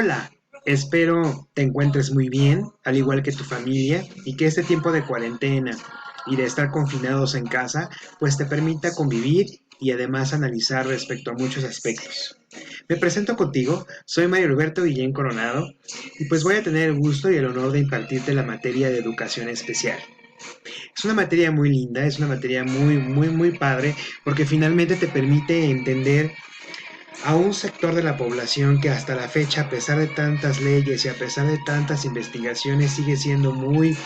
Hola, espero te encuentres muy bien, al igual que tu familia, y que este tiempo de cuarentena y de estar confinados en casa, pues te permita convivir y además analizar respecto a muchos aspectos. Me presento contigo, soy Mario Alberto Guillén Coronado, y pues voy a tener el gusto y el honor de impartirte la materia de educación especial. Es una materia muy linda, es una materia muy padre, porque finalmente te permite entender a un sector de la población que hasta la fecha, a pesar de tantas leyes y a pesar de tantas investigaciones, sigue siendo muy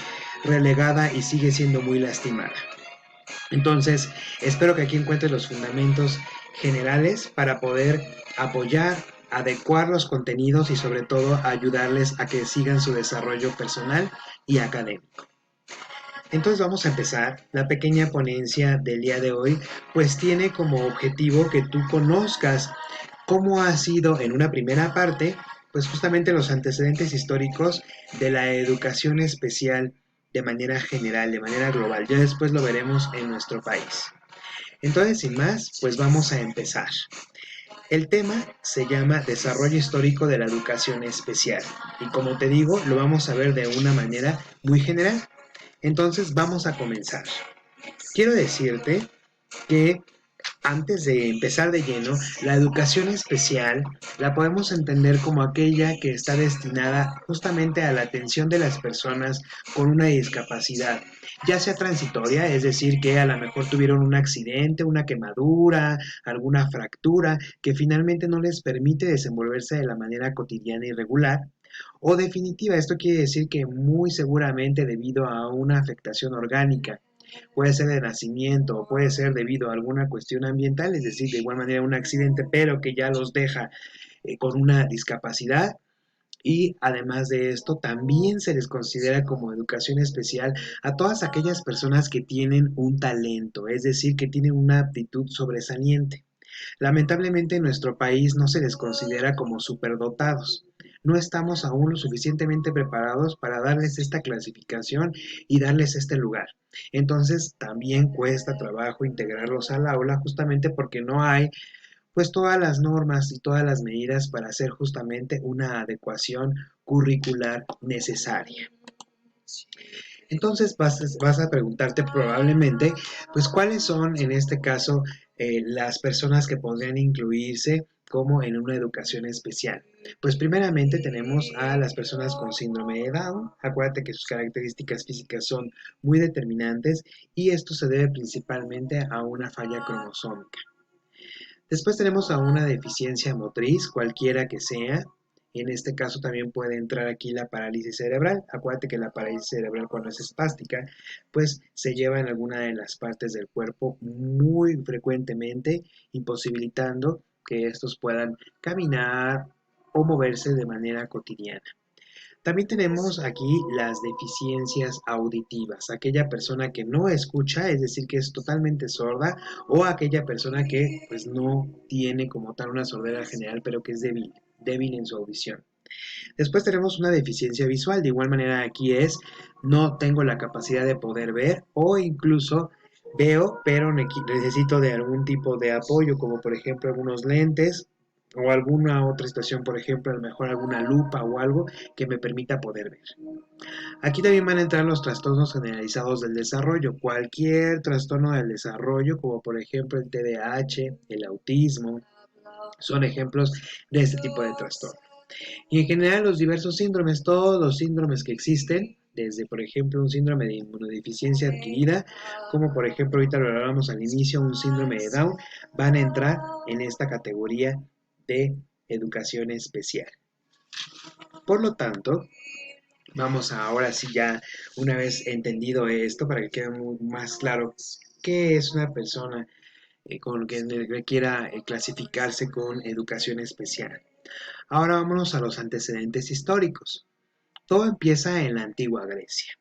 relegada y sigue siendo muy lastimada. Entonces, espero que aquí encuentres los fundamentos generales para poder apoyar, adecuar los contenidos y sobre todo ayudarles a que sigan su desarrollo personal y académico. Entonces vamos a empezar. La pequeña ponencia del día de hoy pues tiene como objetivo que tú conozcas cómo ha sido en una primera parte pues justamente los antecedentes históricos de la educación especial de manera general, de manera global. Ya después lo veremos en nuestro país. Entonces, sin más, pues vamos a empezar. El tema se llama Desarrollo histórico de la educación especial y como te digo, lo vamos a ver de una manera muy general. Entonces, vamos a comenzar. Quiero decirte que antes de empezar de lleno, la educación especial la podemos entender como aquella que está destinada justamente a la atención de las personas con una discapacidad, ya sea transitoria, es decir, que a lo mejor tuvieron un accidente, una quemadura, alguna fractura, que finalmente no les permite desenvolverse de la manera cotidiana y regular, o definitiva, esto quiere decir que muy seguramente debido a una afectación orgánica, puede ser de nacimiento o puede ser debido a alguna cuestión ambiental, es decir, de igual manera un accidente, pero que ya los deja con una discapacidad. Y además de esto, también se les considera como educación especial a todas aquellas personas que tienen un talento, es decir, que tienen una aptitud sobresaliente. Lamentablemente en nuestro país no se les considera como superdotados. No estamos aún lo suficientemente preparados para darles esta clasificación y darles este lugar. Entonces también cuesta trabajo integrarlos al aula justamente porque no hay pues todas las normas y todas las medidas para hacer justamente una adecuación curricular necesaria. Entonces vas a preguntarte probablemente, pues cuáles son en este caso las personas que podrían incluirse como en una educación especial. Pues primeramente tenemos a las personas con síndrome de Down. Acuérdate que sus características físicas son muy determinantes y esto se debe principalmente a una falla cromosómica. Después tenemos a una deficiencia motriz, cualquiera que sea. En este caso también puede entrar aquí la parálisis cerebral. Acuérdate que la parálisis cerebral cuando es espástica, pues se lleva en alguna de las partes del cuerpo muy frecuentemente, imposibilitando que estos puedan caminar o moverse de manera cotidiana. También tenemos aquí las deficiencias auditivas, aquella persona que no escucha, es decir, que es totalmente sorda, o aquella persona que pues no tiene como tal una sordera general, pero que es débil en su audición. Después tenemos una deficiencia visual, de igual manera aquí es no tengo la capacidad de poder ver o incluso veo, pero necesito de algún tipo de apoyo, como por ejemplo algunos lentes o alguna otra situación, por ejemplo, a lo mejor alguna lupa o algo que me permita poder ver. Aquí también van a entrar los trastornos generalizados del desarrollo, cualquier trastorno del desarrollo, como por ejemplo el TDAH, el autismo, son ejemplos de este tipo de trastorno. Y en general los diversos síndromes, todos los síndromes que existen, desde por ejemplo un síndrome de inmunodeficiencia adquirida, como por ejemplo ahorita lo hablábamos al inicio, un síndrome de Down, van a entrar en esta categoría de educación especial. Por lo tanto, vamos a ahora sí ya, una vez entendido esto, para que quede más claro qué es una persona con que requiera clasificarse con educación especial. Ahora vámonos a los antecedentes históricos. Todo empieza en la antigua Grecia.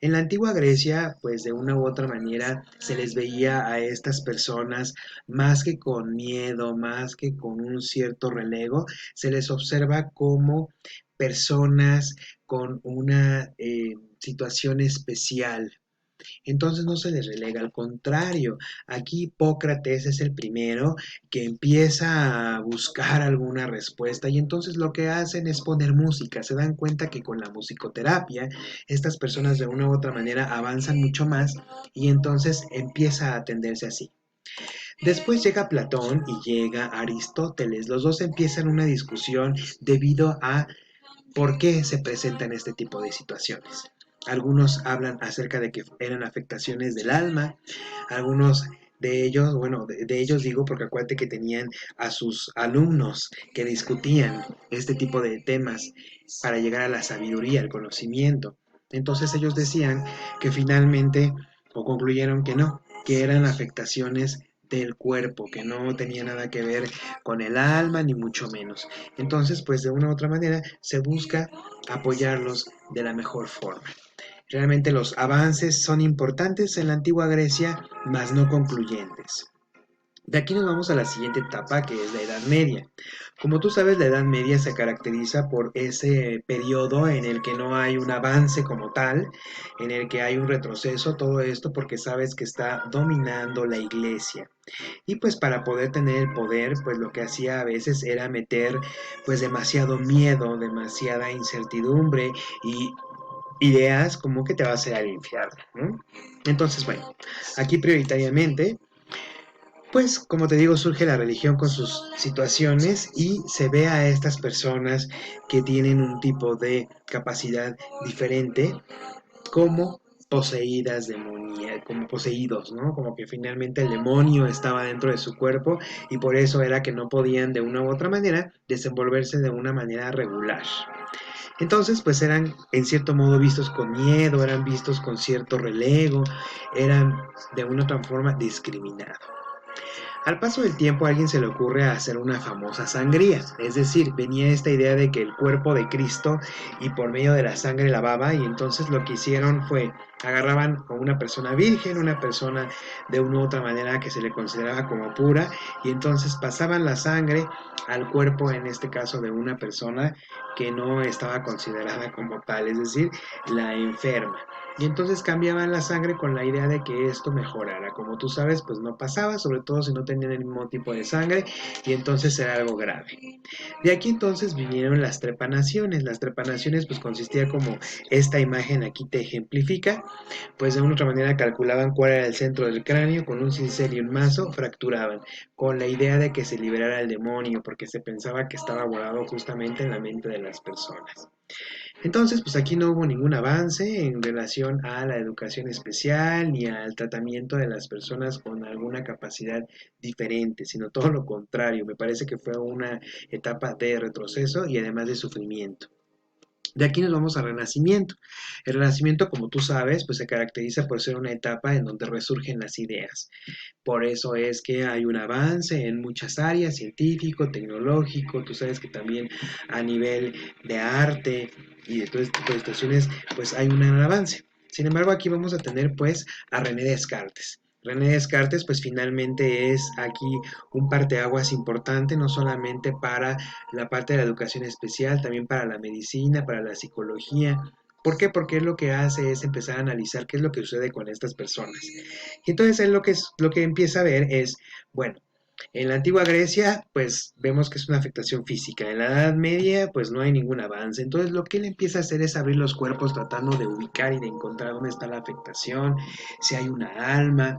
En la antigua Grecia, pues de una u otra manera se les veía a estas personas más que con miedo, más que con un cierto relego, se les observa como personas con una situación especial, Entonces no se les relega, al contrario, aquí Hipócrates es el primero que empieza a buscar alguna respuesta y entonces lo que hacen es poner música. Se dan cuenta que con la musicoterapia estas personas de una u otra manera avanzan mucho más y entonces empieza a atenderse así. Después llega Platón y llega Aristóteles. Los dos empiezan una discusión debido a por qué se presentan este tipo de situaciones. Algunos hablan acerca de que eran afectaciones del alma, algunos de ellos, bueno, de ellos digo porque acuérdate que tenían a sus alumnos que discutían este tipo de temas para llegar a la sabiduría, al conocimiento. Entonces ellos decían que finalmente, o concluyeron que no, que eran afectaciones del cuerpo, que no tenía nada que ver con el alma, ni mucho menos. Entonces, pues de una u otra manera se busca apoyarlos de la mejor forma. Realmente los avances son importantes en la antigua Grecia, mas no concluyentes. De aquí nos vamos a la siguiente etapa, que es la Edad Media. Como tú sabes, la Edad Media se caracteriza por ese periodo en el que no hay un avance como tal, en el que hay un retroceso, todo esto porque sabes que está dominando la iglesia. Y pues para poder tener el poder, pues lo que hacía a veces era meter pues demasiado miedo, demasiada incertidumbre y ideas como que te va a hacer al infierno, ¿no? Entonces, bueno, aquí prioritariamente pues como te digo, surge la religión con sus situaciones y se ve a estas personas que tienen un tipo de capacidad diferente como poseídas demonia, como poseídos, ¿no? Como que finalmente el demonio estaba dentro de su cuerpo y por eso era que no podían de una u otra manera desenvolverse de una manera regular. Entonces, pues eran en cierto modo vistos con miedo, eran vistos con cierto relego, eran de una u otra forma discriminados. Al paso del tiempo a alguien se le ocurre hacer una famosa sangría, es decir, venía esta idea de que el cuerpo de Cristo y por medio de la sangre lavaba y entonces lo que hicieron fue agarraban a una persona virgen, una persona de una u otra manera que se le consideraba como pura y entonces pasaban la sangre al cuerpo, en este caso de una persona que no estaba considerada como tal, es decir, la enferma. Y entonces cambiaban la sangre con la idea de que esto mejorara. Como tú sabes, pues no pasaba, sobre todo si no tenían el mismo tipo de sangre, y entonces era algo grave. De aquí entonces vinieron las trepanaciones. Las trepanaciones pues consistía como esta imagen aquí te ejemplifica, pues de una otra manera calculaban cuál era el centro del cráneo, con un cincel y un mazo fracturaban, con la idea de que se liberara el demonio, porque se pensaba que estaba guardado justamente en la mente de las personas. Entonces, pues aquí no hubo ningún avance en relación a la educación especial ni al tratamiento de las personas con alguna capacidad diferente, sino todo lo contrario. Me parece que fue una etapa de retroceso y además de sufrimiento. De aquí nos vamos al Renacimiento. El Renacimiento, como tú sabes, pues se caracteriza por ser una etapa en donde resurgen las ideas. Por eso es que hay un avance en muchas áreas, científico, tecnológico, tú sabes que también a nivel de arte y de todo este tipo de situaciones, pues hay un avance. Sin embargo, aquí vamos a tener pues a René Descartes. René Descartes pues finalmente es aquí un parteaguas importante, no solamente para la parte de la educación especial, también para la medicina, para la psicología. ¿Por qué? Porque él lo que hace es empezar a analizar qué es lo que sucede con estas personas. Y entonces él lo que empieza a ver es, bueno, en la antigua Grecia, pues vemos que es una afectación física. En la Edad Media, pues no hay ningún avance. Entonces lo que él empieza a hacer es abrir los cuerpos tratando de ubicar y de encontrar dónde está la afectación, si hay una alma,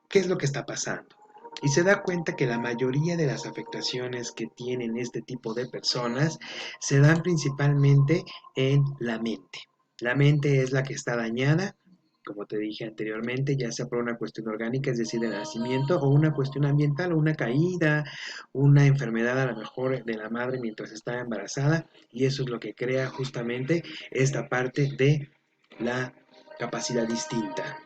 qué es lo que está pasando. Y se da cuenta que la mayoría de las afectaciones que tienen este tipo de personas se dan principalmente en la mente. La mente es la que está dañada, como te dije anteriormente, ya sea por una cuestión orgánica, es decir, de nacimiento, o una cuestión ambiental, o una caída, una enfermedad a lo mejor de la madre mientras está embarazada, y eso es lo que crea justamente esta parte de la capacidad distinta.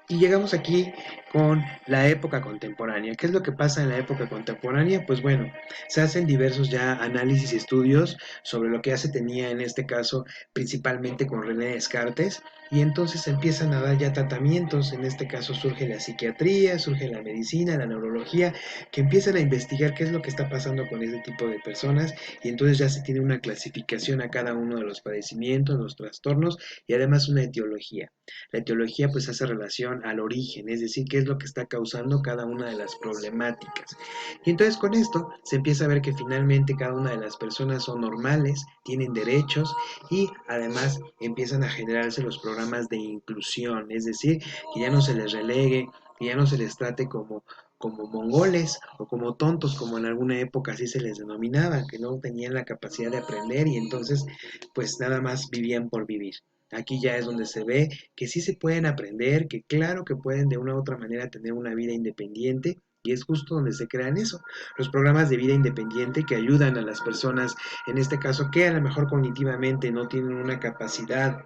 Y llegamos aquí con la época contemporánea. ¿Qué es lo que pasa en la época contemporánea? Pues bueno, se hacen diversos ya análisis y estudios sobre lo que ya se tenía en este caso principalmente con René Descartes y entonces empiezan a dar ya tratamientos. En este caso surge la psiquiatría, surge la medicina, la neurología, que empiezan a investigar qué es lo que está pasando con este tipo de personas, y entonces ya se tiene una clasificación a cada uno de los padecimientos, los trastornos, y además una etiología. La etiología pues hace relación al origen, es decir, qué es lo que está causando cada una de las problemáticas. Y entonces con esto se empieza a ver que finalmente cada una de las personas son normales, tienen derechos, y además empiezan a generarse los programas de inclusión, es decir, que ya no se les relegue, que ya no se les trate como mongoles o como tontos, como en alguna época así se les denominaba, que no tenían la capacidad de aprender y entonces pues nada más vivían por vivir. Aquí ya es donde se ve que sí se pueden aprender, que claro que pueden de una u otra manera tener una vida independiente, y es justo donde se crean eso, los programas de vida independiente que ayudan a las personas, en este caso que a lo mejor cognitivamente no tienen una capacidad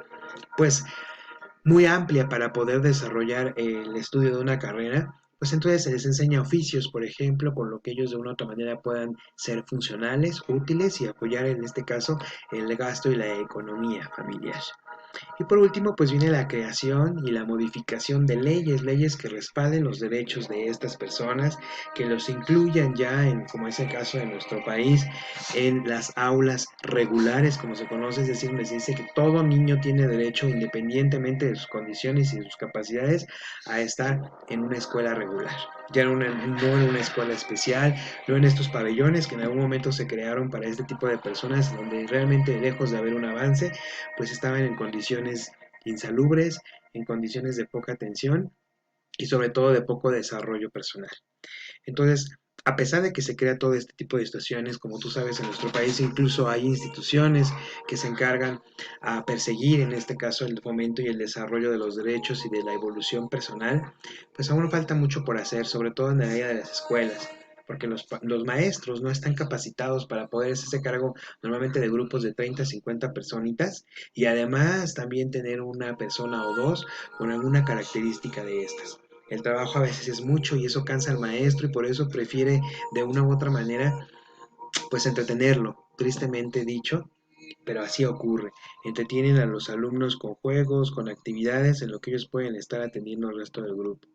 pues muy amplia para poder desarrollar el estudio de una carrera, pues entonces se les enseña oficios, por ejemplo, con lo que ellos de una u otra manera puedan ser funcionales, útiles y apoyar en este caso el gasto y la economía familiar. Y por último, pues viene la creación y la modificación de leyes, leyes que respalden los derechos de estas personas, que los incluyan ya en, como es el caso de nuestro país, en las aulas regulares, como se conoce, es decir, donde se dice que todo niño tiene derecho, independientemente de sus condiciones y de sus capacidades, a estar en una escuela regular. Ya no en una escuela especial, no en estos pabellones que en algún momento se crearon para este tipo de personas, donde realmente lejos de haber un avance, pues estaban en condiciones insalubres, en condiciones de poca atención y sobre todo de poco desarrollo personal. Entonces, a pesar de que se crea todo este tipo de situaciones, como tú sabes, en nuestro país incluso hay instituciones que se encargan a perseguir, en este caso, el fomento y el desarrollo de los derechos y de la evolución personal, pues aún falta mucho por hacer, sobre todo en el área de las escuelas, porque los maestros no están capacitados para poder hacerse cargo normalmente de grupos de 30, 50 personitas, y además también tener una persona o dos con alguna característica de estas. El trabajo a veces es mucho y eso cansa al maestro, y por eso prefiere de una u otra manera pues entretenerlo, tristemente dicho, pero así ocurre. Entretienen a los alumnos con juegos, con actividades en lo que ellos pueden estar atendiendo al resto del grupo.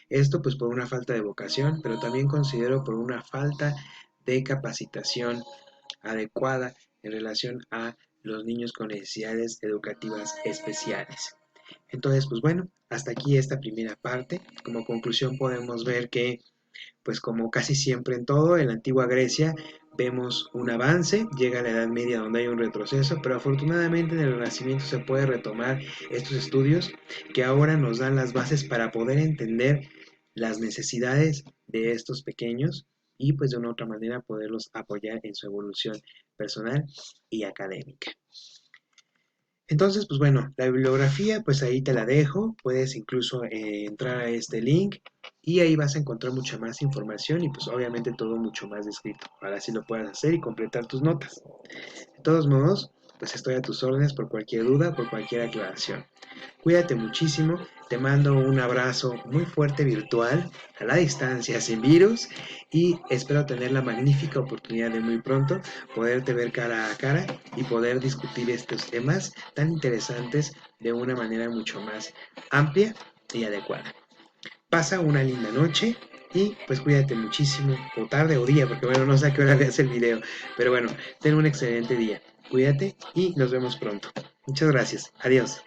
Esto pues por una falta de vocación, pero también considero por una falta de capacitación adecuada en relación a los niños con necesidades educativas especiales. Entonces, pues bueno, hasta aquí esta primera parte. Como conclusión podemos ver que, pues como casi siempre en todo, en la antigua Grecia vemos un avance, llega a la Edad Media donde hay un retroceso, pero afortunadamente en el Renacimiento se puede retomar estos estudios que ahora nos dan las bases para poder entender las necesidades de estos pequeños y pues de una otra manera poderlos apoyar en su evolución personal y académica. Entonces, pues bueno, la bibliografía, pues ahí te la dejo. Puedes incluso entrar a este link y ahí vas a encontrar mucha más información y pues obviamente todo mucho más descrito. Para así lo puedas hacer y completar tus notas. De todos modos, pues estoy a tus órdenes por cualquier duda, por cualquier aclaración. Cuídate muchísimo, te mando un abrazo muy fuerte virtual, a la distancia, sin virus, y espero tener la magnífica oportunidad de muy pronto poderte ver cara a cara y poder discutir estos temas tan interesantes de una manera mucho más amplia y adecuada. Pasa una linda noche y pues cuídate muchísimo, o tarde o día, porque bueno, no sé a qué hora veas el video, pero bueno, ten un excelente día. Cuídate y nos vemos pronto. Muchas gracias. Adiós.